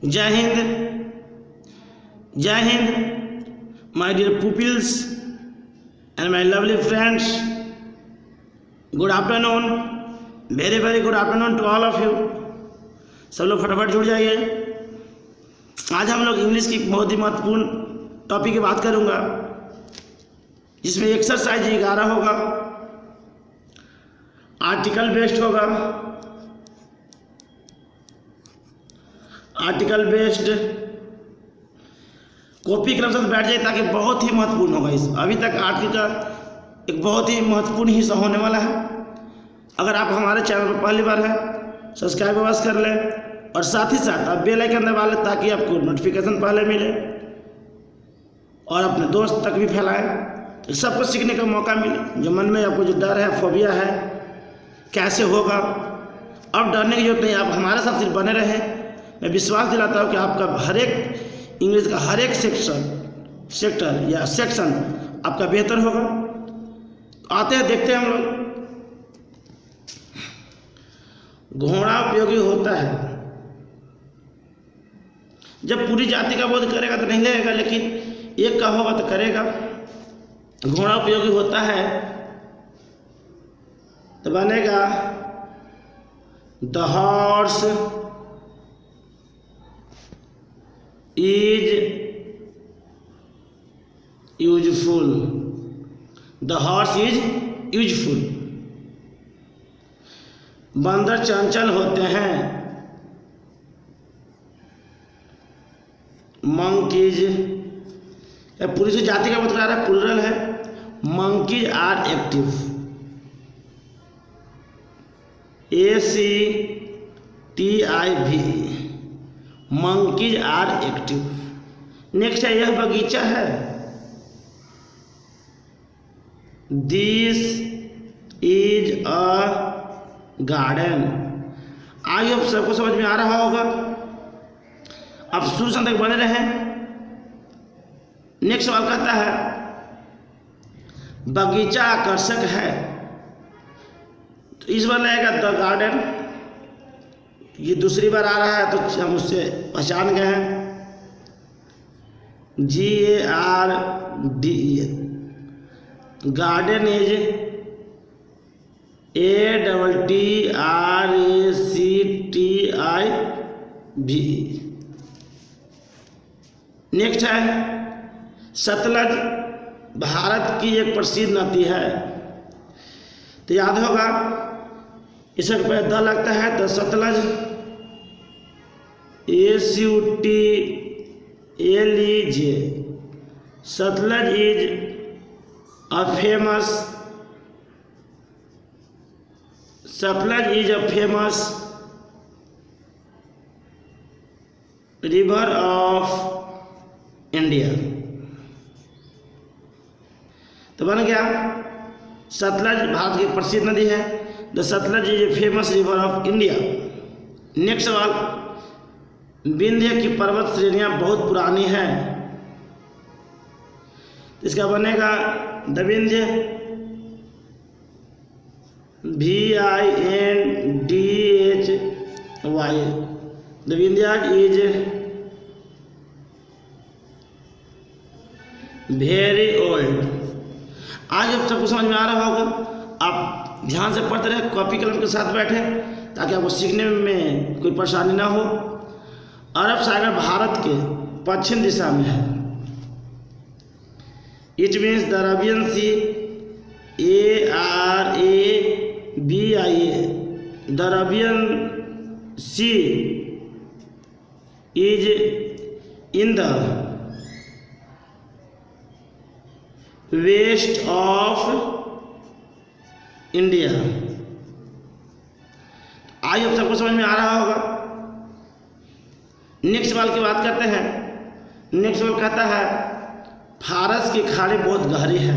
जय हिंद, जय Hind, my dear pupils and my lovely friends. Good afternoon, very very good afternoon to all of you. सब लोग फटाफट जुड़ जाइए। आज हम लोग इंग्लिश की बहुत ही महत्वपूर्ण टॉपिक की बात करूंगा, जिसमें एक्सरसाइज 11 होगा, आर्टिकल बेस्ड होगा, आर्टिकल बेस्ड कॉपी क्रम से बैठ जाए, ताकि बहुत ही महत्वपूर्ण होगा। इस अभी तक आर्टिकल का एक बहुत ही महत्वपूर्ण हिस्सा होने वाला है। अगर आप हमारे चैनल पर पहली बार है, सब्सक्राइब अवश्य कर लें और साथ ही साथ आप बेल आइकन दबा लें, ताकि आपको नोटिफिकेशन पहले मिले और अपने दोस्त तक भी फैलाएं, तो सबको सीखने का मौका मिले। जो मन में आपको जो डर है, फोबिया है, कैसे होगा, अब डरने की जरूरत नहीं। आप हमारे साथ सिर्फ बने रहें। मैं विश्वास दिलाता हूँ कि आपका हर एक इंग्लिश का हर एक सेक्टर या सेक्शन आपका बेहतर होगा। तो आते हैं, देखते हैं हम लोग। घोड़ा उपयोगी होता है। जब पूरी जाति का बोध करेगा तो नहीं लगेगा, लेकिन एक का होगा तो करेगा। घोड़ा उपयोगी होता है तो बनेगा the horse is useful. The horse is useful. बंदर चंचल होते हैं। मंकीज, पूरी से जाति का मतलब आ रहा है, प्लुरल है। Monkeys are active. ACTIV, monkeys are active. Next है, यह बगीचा है। This is a garden. आइए, अब सबको समझ में आ रहा होगा। अब शुरू से तक बने रहे। नेक्स्ट सवाल कहता है, बगीचा आकर्षक है, तो इस बार लगेगा द गार्डन। ये दूसरी बार आ रहा है तो हम उससे पहचान गए हैं। GARD, garden is ATTRACTIV। Next है, सतलज भारत की एक प्रसिद्ध नदी है। तो याद होगा, इससे पहले द लगता है, the Sutlej, SUTLEJ। Sutlej is a famous river of India। तो बन गया, सतलज भारत की प्रसिद्ध नदी है। The Sutlej is a famous river of India. Next सवाल, विंध्य की पर्वत श्रेणियां बहुत पुरानी हैं। इसका बनेगा the Vindhya, VINDHY। The Vindhyas is very old. आज अब सबको समझ में आ रहा होगा। आप ध्यान से पढ़ते रहे, कॉपी कलम के साथ बैठे, ताकि आपको सीखने में कोई परेशानी ना हो। अरब सागर भारत के पश्चिम दिशा में है। It means the Arabian sea, ARABIA। The Arabian sea is in the west of India. आइए, अब सबको समझ में आ रहा होगा। नेक्स्ट सवाल की बात करते हैं। नेक्स्ट सवाल कहता है, फारस की खाड़ी बहुत गहरी है।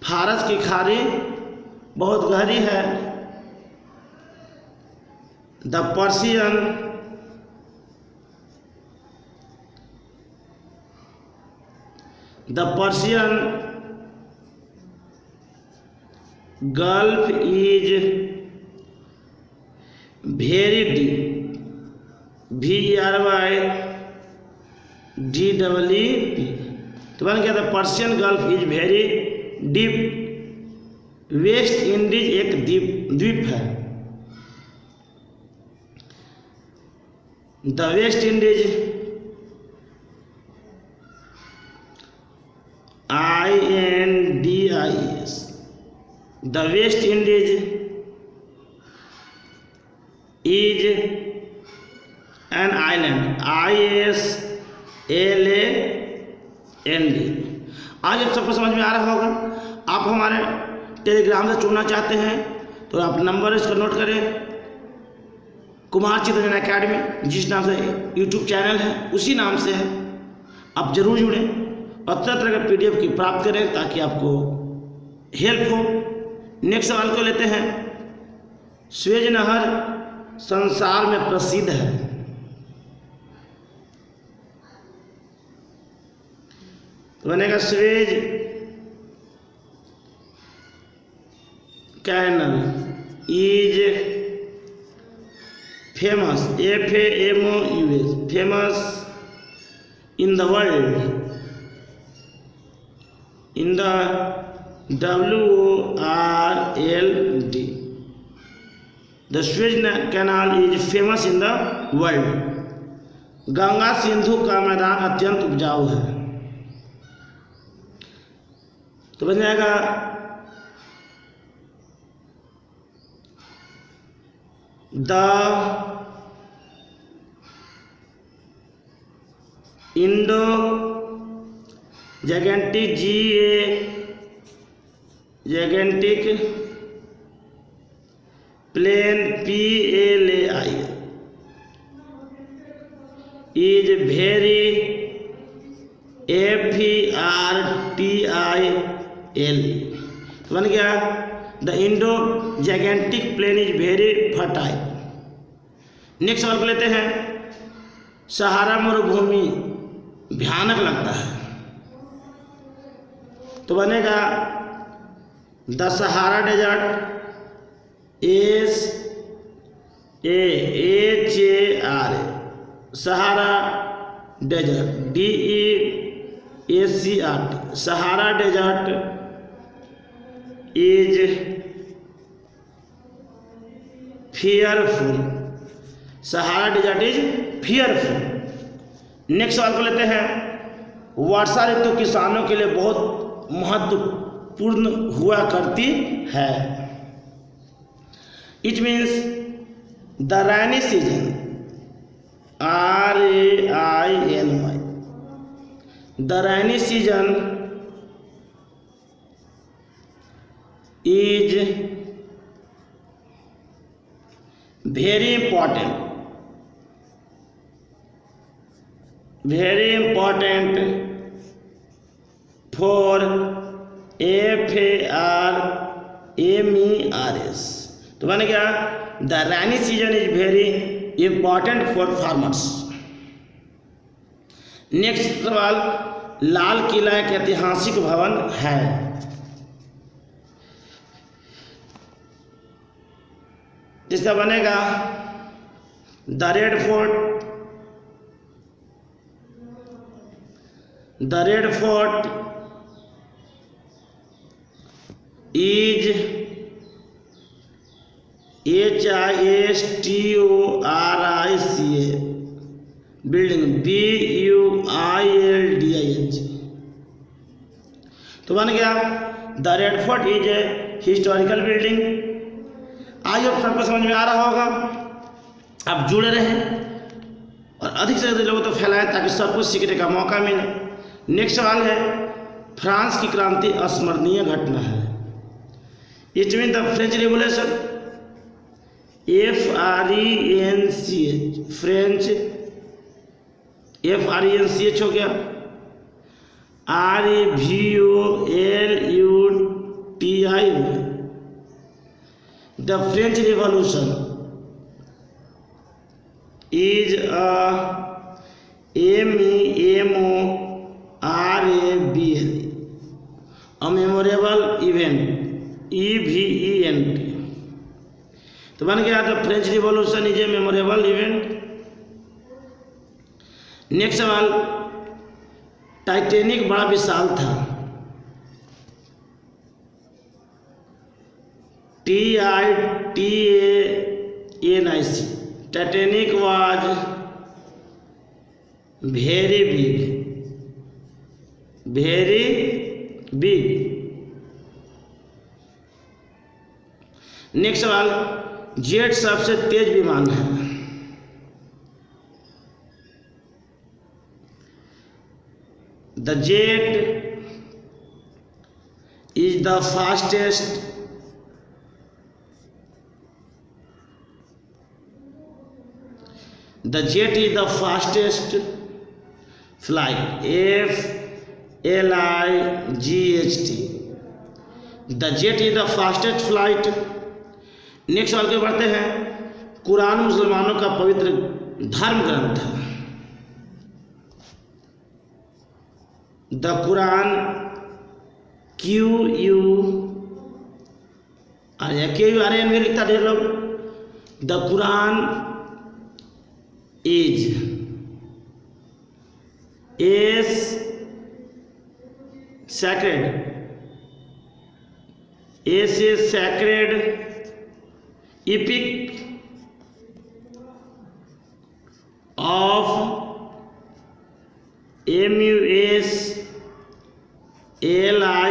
फारस की खाड़ी बहुत गहरी है। The Persian gulf is very deep. VERYDEEP। तो बन गया था Persian gulf is very deep. West Indies एक द्वीप है। The West Indies INDIES, the West Indies is an island ISLAND। आज आप सबको समझ में आ रहा होगा। आप हमारे टेलीग्राम से जुड़ना चाहते हैं तो आप नंबर इसका नोट करें, कुमार चित्रंजन अकेडमी जिस नाम से यूट्यूब चैनल है उसी नाम से है। आप जरूर जुड़ें और तरह तरह के PDF की प्राप्त करें ताकि आपको हेल्प हो। नेक्स्ट सवाल को लेते हैं। स्वेज नहर संसार में प्रसिद्ध है। तो बनेगा Suez canal is famous FAMOUS famous in the world in the WORLD। The Suez Canal is famous in the world। Ganga Sindhu का मैदान अत्यंत उपजाऊ है। तो बन जाएगा the Indo Gangetic plain PLAI is very FERTILE। बन गया the Indo Gangetic plain is very fertile. Next सवाल को लेते हैं। सहारा मरुभूमि भयानक लगता है। तो बनेगा the Sahara desert SAHARA Sahara desert DESERT Sahara desert is fearful. Sahara desert is fearful. Next सवाल को लेते हैं। वर्षा ऋतु किसानों के लिए बहुत महत्वपूर्ण हुआ करती है। It means the rainy season RAINY the rainy season is very important for FARMERS। तो बन गया the rainy season is very important for farmers. Next सवाल। लाल किला एक ऐतिहासिक भवन है। जिसका बनेगा the red fort is HISTORICA building BUILDING। तो बन गया the red fort is a historical building. आज अब सबको समझ में आ रहा होगा। आप जुड़े रहें और अधिक से अधिक लोगों तो फैलाएं ताकि सब कुछ सीखने का मौका मिले। नेक्स्ट सवाल है। फ्रांस की क्रांति अस्मरणीय घटना है। It mean the French revolution FRENCH French FRENCH हो गया REVOLUTI the French revolution is MEMORABL a memorable event EVENT। तो बन गया the French revolution is a memorable event. Next सवाल, टाइटैनिक बड़ा विशाल था। TITANIC, Titanic was very big. Next सवाल, jet सबसे तेज विमान है। The jet is the fastest flight, FLIGHT। The jet is the fastest flight. Next सवाल के बढ़ते हैं, कुरान मुसलमानों का पवित्र धर्म ग्रंथ है। द कुरान QURAN में लिखता ढेर लोग। The Quran is sacred epic of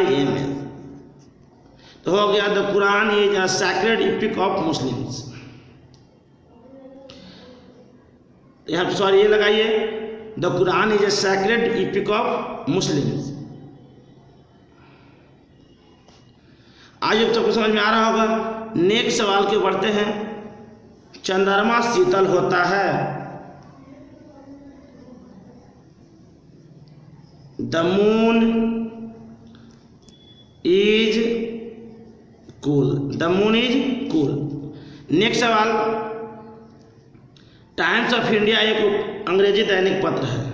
MUSLIMS। तो हो गया the Quran is a sacred EPIC of Muslims. ये लगाइए, the Quran is a sacred EPIC of Muslims. आज अब सबको समझ में आ रहा होगा। नेक्स्ट सवाल के बढ़ते हैं, चंद्रमा शीतल होता है। The moon is cool. Next सवाल, टाइम्स ऑफ इंडिया एक अंग्रेजी दैनिक पत्र है।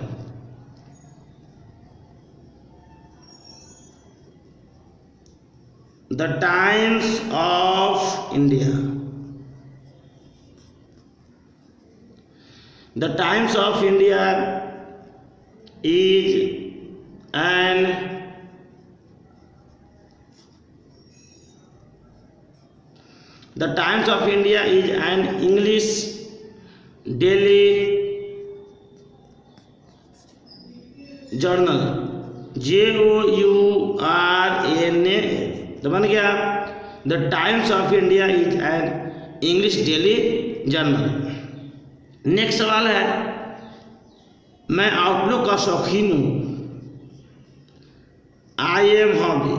The times of India is an English daily journal, JOURNA। तो बन गया, the times of India is an English daily journal. Next सवाल है, मैं आउटलुक का शौकीन हूँ। I am hobby.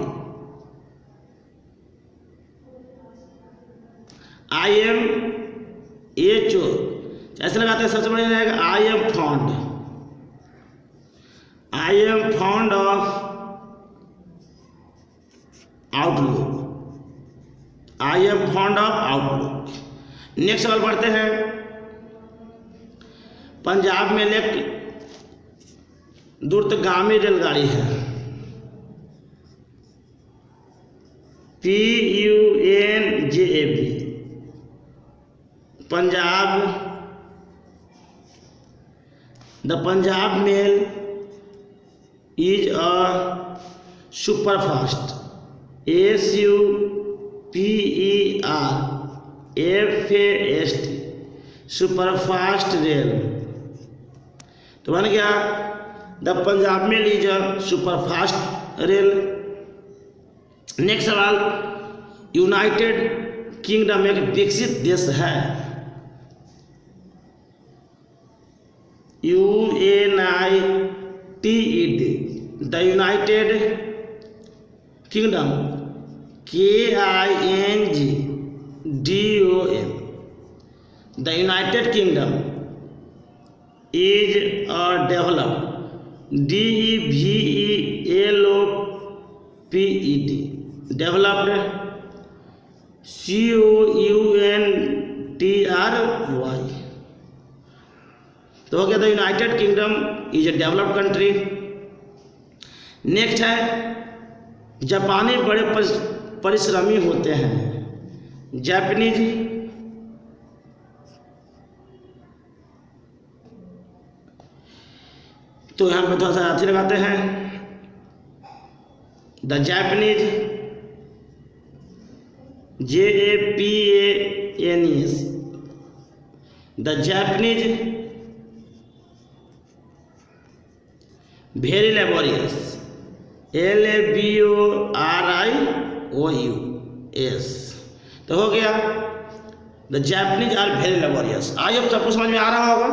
I am HO ऐसे लगाते हैं, सबसे बढ़िया रहेगा I am fond of outlook. Next सवाल पढ़ते हैं, पंजाब में एक द्रुतगामी रेलगाड़ी है। PUNJAB, Punjab. The Punjab mail is a superfast, SUPERFAST, superfast rail. तो बन गया, the Punjab mail is a superfast rail. Next सवाल, यूनाइटेड किंगडम एक विकसित देश है। UNITED, the United Kingdom, KINGDOM, the United Kingdom is a developed, DEVELOPED, developed, COUNTRY। तो हो गया, the United Kingdom is a developed country. Next है, जापानी बड़े परिश्रमी होते हैं। जापानीज तो यहाँ पे थोड़ा सा अच्छी लगाते हैं, the Japanese, JAPANES, the Japanese very laborious, LABORIOUS। तो हो गया the Japanese are very laborious. आई अब सबको समझ में आ रहा होगा।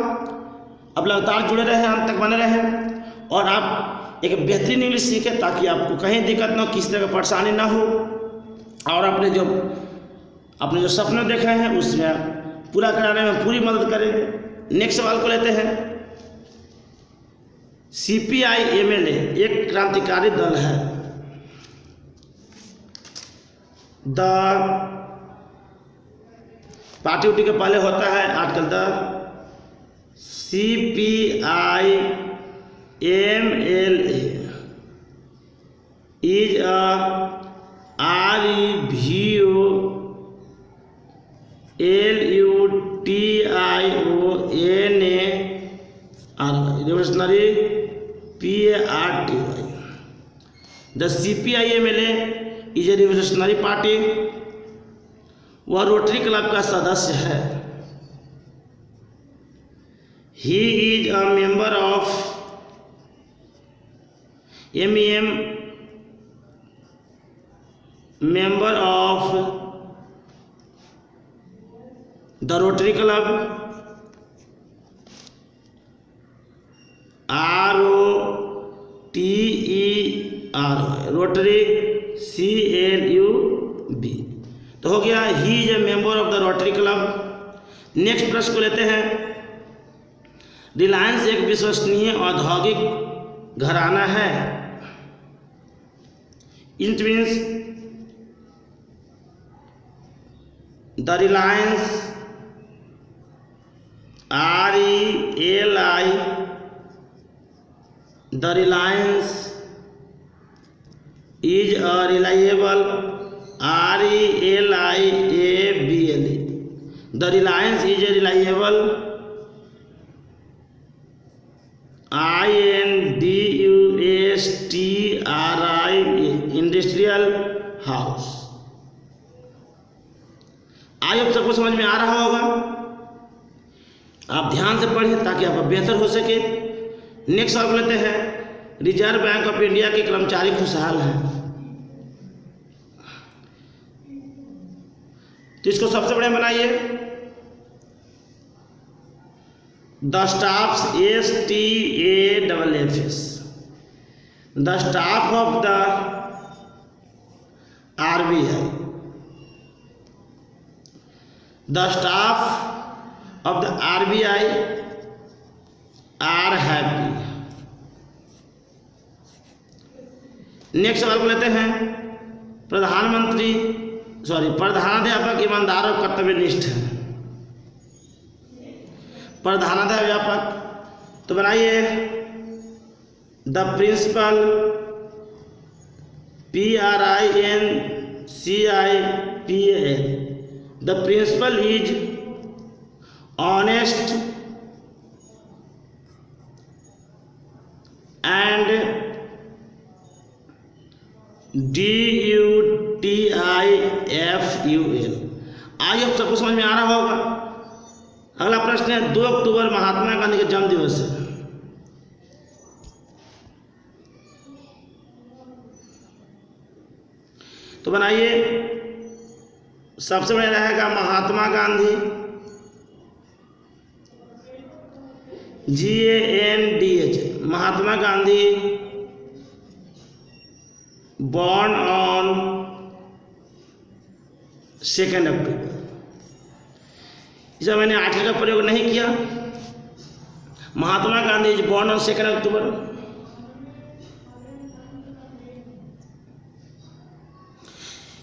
अब लगातार जुड़े रहे, अंत तक बने रहे और आप एक बेहतरीन इंग्लिश सीखें ताकि आपको कहीं दिक्कत ना हो, किसी तरह का परेशानी ना हो और अपने जो सपने देखे हैं उसमें पूरा कराने में पूरी मदद करेंगे। नेक्स्ट सवाल को लेते हैं। CPI MLA एक क्रांतिकारी दल है। द पार्टी उटी के पहले होता है आजकल the CPI MLA is a revolutionary party। The CPI MLA is a revolutionary party। वह रोटरी क्लब का सदस्य है। He is a member of MEM, member of the Rotary Club, ROTER, Rotary CLUB। तो हो गया he is a member of the rotary club. Next प्रश्न को लेते हैं। रिलायंस एक विश्वसनीय औद्योगिक घराना है। It means the Reliance RELI, the Reliance is a reliable, RELIABLE, the Reliance is a reliable, INDUSTRIA, industrial house। I hope सबको समझ में आ रहा होगा। आप ध्यान से पढ़ें ताकि आपका बेहतर हो सके। नेक्स्ट सवाल लेते हैं। रिजर्व बैंक ऑफ इंडिया के कर्मचारी खुशहाल हैं। तो इसको सबसे बड़े बनाइए। The staffs STAFFS, the staff of the RBI, the staff of the RBI are happy. Next सवाल को लेते हैं। प्रधानाध्यापक ईमानदार और कर्तव्यनिष्ठ है। प्रधानाध्यापक तो बनाइए the principal, PRINCIPAL, the principal is honest and DUTIFUL। आई अब सबको समझ में आ रहा होगा। अगला प्रश्न है। 2 अक्टूबर महात्मा गांधी का जन्म दिवस है। तो बनाइए सबसे बड़ा रहेगा Mahatma Gandhi, GANDH, Mahatma Gandhi born on 2 अक्टूबर। इसे मैंने आर्टिकल का प्रयोग नहीं किया। महात्मा गांधी इज बॉर्न ऑन 2 अक्टूबर।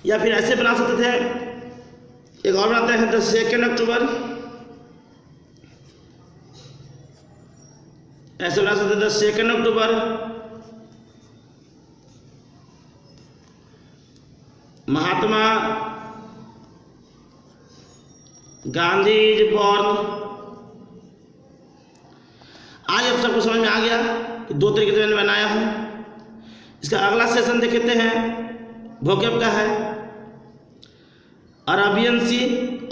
या फिर ऐसे बना सकते थे, एक और बनाते हैं 2 अक्टूबर। ऐसे बना सकते थे 2 October Mahatma Gandhi is born. आज अब सबको समझ में आ गया। कि 2 तरीके से मैंने बनाया हूँ। इसका अगला सेशन देखते हैं वोकैब का है अरबियन सी,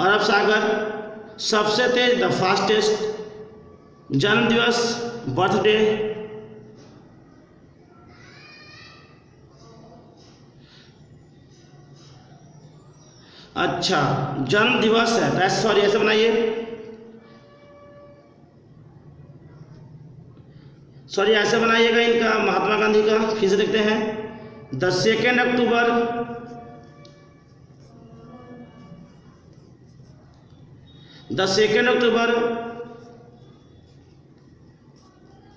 अरब सागर, सबसे तेज द फास्टेस्ट, जन्म दिवस बर्थडे, अच्छा जन्म दिवस है, सॉरी ऐसे बनाइए, सॉरी ऐसे बनाइएगा इनका महात्मा गांधी का। फिर से देखते हैं 2 अक्टूबर, the 2 October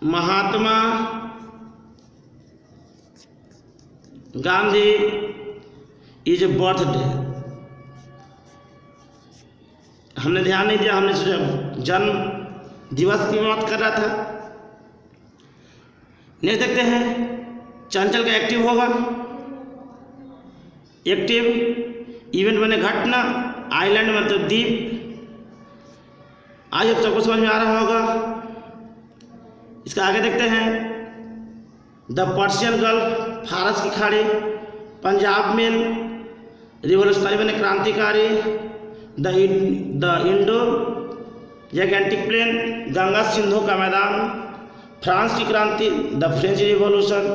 Mahatma Gandhi is birthday. हमने ध्यान नहीं दिया, हमने सोचा जन्म दिवस की बात कर रहा था। नेक्स्ट देखते हैं चंचल का एक्टिव होगा, एक्टिव इवेंट बने घटना, आइलैंड मतलब द्वीप। आज अब सबको समझ में आ रहा होगा। इसका आगे देखते हैं द पर्शियन गल्फ, फारस की खाड़ी, पंजाब मेल, रिवोल्यूशनरी बने क्रांतिकारी, the Indo Gangetic plain, Ganga Sindhu का मैदान, फ्रांस की क्रांति, द फ्रेंच रिवॉल्यूशन,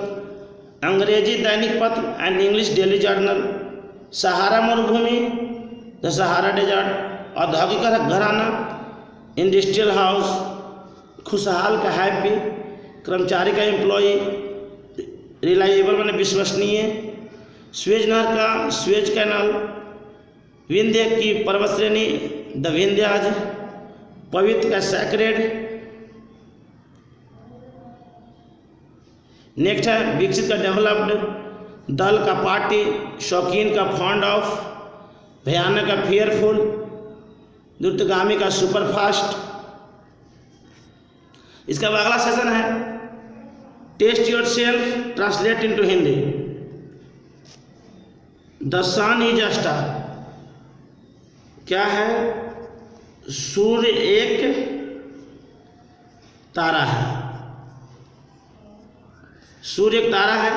अंग्रेजी दैनिक पत्र एंड इंग्लिश डेली जर्नल, सहारा मरुभूमि, द सहारा डेजर्ट, औद्योगिक घराना, इंडस्ट्रियल हाउस, खुशहाल का हैप्पी, कर्मचारी का एम्प्लॉय, रिलायबल माने विश्वसनीय, स्वेज नहर का स्वेज कैनाल, विंध्य की पर्वत श्रेणी द विंध्याज, पवित्र का सैक्रेड। नेक्स्ट है विकसित का डेवलप्ड, दल का पार्टी, शौकीन का फॉन्ड ऑफ, भयानक का फियरफुल, द्रुतगामी का सुपरफास्ट। इसका अगला सेशन है test yourself translate into Hindi. The sun is a star, क्या है? सूर्य एक तारा है, सूर्य एक तारा है।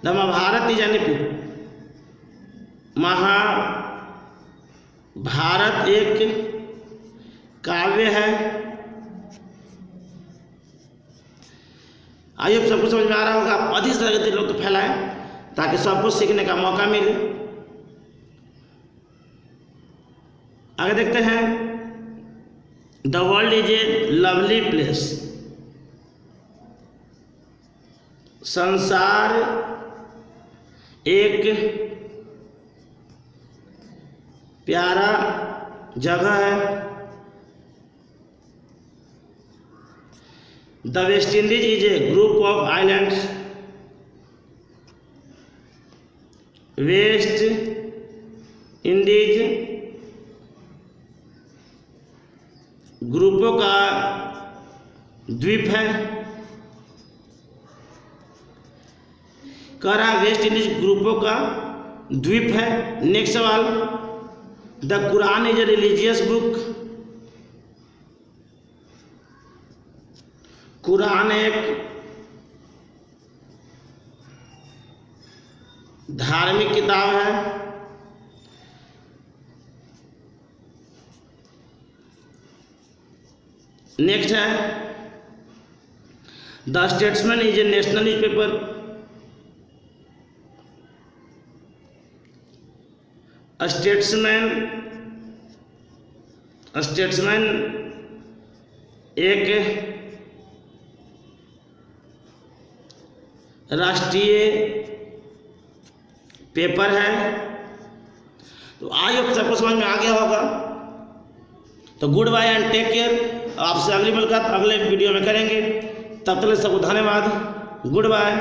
The Mahabharata is an epic, Mahabharata एक काव्य है। आइए अब सबको समझ में आ रहा होगा। आप अधिक से अधिक लोग तो फैलाएं ताकि सबको सीखने का मौका मिले। आगे देखते हैं the world is a lovely place, संसार एक प्यारा जगह है। The West Indies is a group of islands, West Indies ग्रुपों का द्वीप है। कह रहा वेस्ट इंडीज ग्रुपों का द्वीप है। नेक्स्ट सवाल, the Quran is a religious book, Quran एक धार्मिक किताब है। नेक्स्ट है the statesman is a national newspaper, statesman एक राष्ट्रीय पेपर है। तो आज अब सबको समझ में आ गया होगा। तो goodbye and take care. आपसे अगली मुलाकात अगले वीडियो में करेंगे। तब तक सबको धन्यवाद। Good bye.